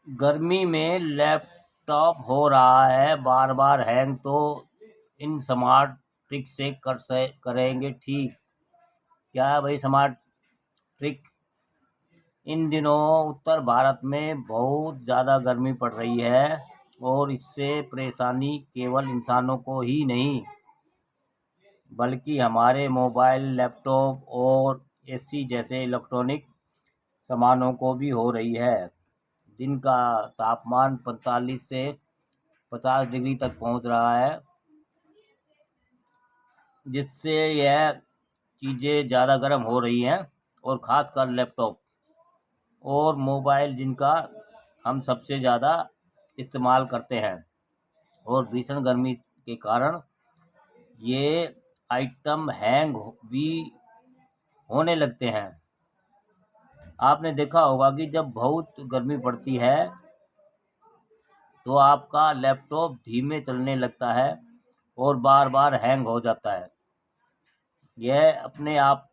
गर्मी में लैपटॉप हो रहा है बार बार हैंग, तो इन स्मार्ट ट्रिक से करेंगे ठीक। क्या है भाई स्मार्ट ट्रिक? इन दिनों उत्तर भारत में बहुत ज़्यादा गर्मी पड़ रही है और इससे परेशानी केवल इंसानों को ही नहीं बल्कि हमारे मोबाइल, लैपटॉप और एसी जैसे इलेक्ट्रॉनिक सामानों को भी हो रही है। दिन का तापमान 45 से 50 डिग्री तक पहुंच रहा है, जिससे यह चीज़ें ज़्यादा गर्म हो रही हैं और ख़ासकर लैपटॉप और मोबाइल, जिनका हम सबसे ज़्यादा इस्तेमाल करते हैं। और भीषण गर्मी के कारण ये आइटम हैंग भी होने लगते हैं। आपने देखा होगा कि जब बहुत गर्मी पड़ती है तो आपका लैपटॉप धीमे चलने लगता है और बार बार हैंग हो जाता है। यह अपने आप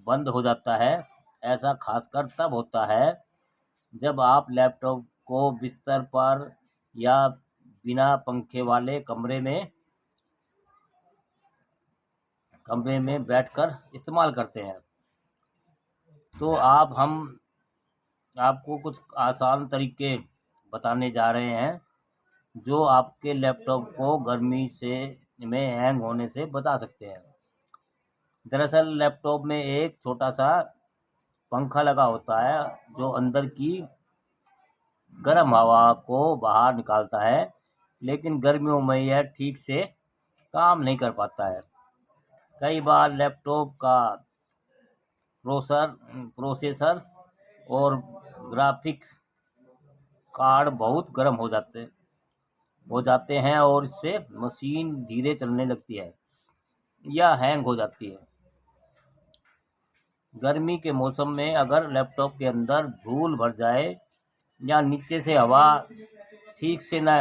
बंद हो जाता है। ऐसा खासकर तब होता है जब आप लैपटॉप को बिस्तर पर या बिना पंखे वाले कमरे में बैठकर इस्तेमाल करते हैं। तो हम आपको कुछ आसान तरीके बताने जा रहे हैं जो आपके लैपटॉप को गर्मी में हैंग होने से बचा सकते हैं। दरअसल लैपटॉप में एक छोटा सा पंखा लगा होता है जो अंदर की गर्म हवा को बाहर निकालता है, लेकिन गर्मियों में यह ठीक से काम नहीं कर पाता है। कई बार लैपटॉप का प्रोसेसर और ग्राफिक्स कार्ड बहुत गर्म हो जाते हैं और इससे मशीन धीरे चलने लगती है या हैंग हो जाती है। गर्मी के मौसम में अगर लैपटॉप के अंदर धूल भर जाए या नीचे से हवा ठीक से न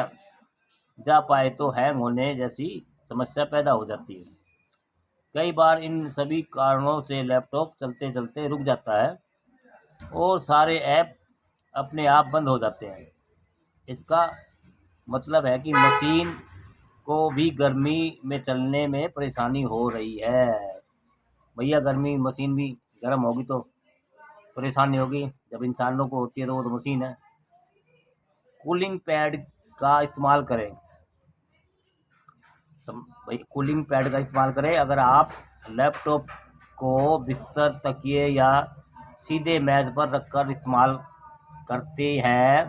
जा पाए तो हैंग होने जैसी समस्या पैदा हो जाती है। कई बार इन सभी कारणों से लैपटॉप चलते चलते रुक जाता है और सारे ऐप अपने आप बंद हो जाते हैं। इसका मतलब है कि मशीन को भी गर्मी में चलने में परेशानी हो रही है। भैया गर्मी मशीन भी गर्म होगी तो परेशानी होगी। जब इंसानों को होती है तो वो तो मशीन है। कूलिंग पैड का इस्तेमाल करें। कूलिंग पैड का इस्तेमाल करें। अगर आप लैपटॉप को बिस्तर, तकिए या सीधे मेज पर रखकर इस्तेमाल करते हैं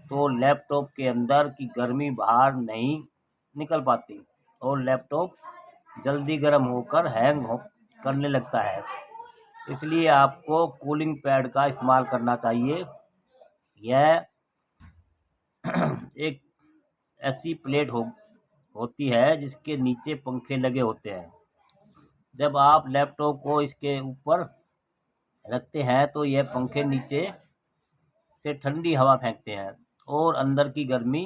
तो लैपटॉप के अंदर की गर्मी बाहर नहीं निकल पाती और लैपटॉप जल्दी गर्म होकर करने लगता है। इसलिए आपको कूलिंग पैड का इस्तेमाल करना चाहिए। यह एक ऐसी प्लेट होती है जिसके नीचे पंखे लगे होते हैं। जब आप लैपटॉप को इसके ऊपर रखते हैं तो यह पंखे नीचे से ठंडी हवा फेंकते हैं और अंदर की गर्मी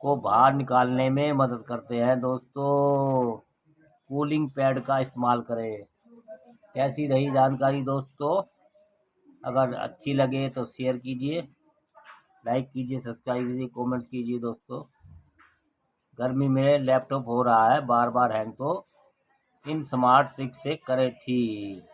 को बाहर निकालने में मदद करते हैं। दोस्तों, कूलिंग पैड का इस्तेमाल करें। कैसी रही जानकारी दोस्तों? अगर अच्छी लगे तो शेयर कीजिए, लाइक कीजिए, सब्सक्राइब कीजिए, कमेंट्स कीजिए। दोस्तों, गर्मी में लैपटॉप हो रहा है बार बार हैंग, तो इन स्मार्ट ट्रिक से करें ठीक।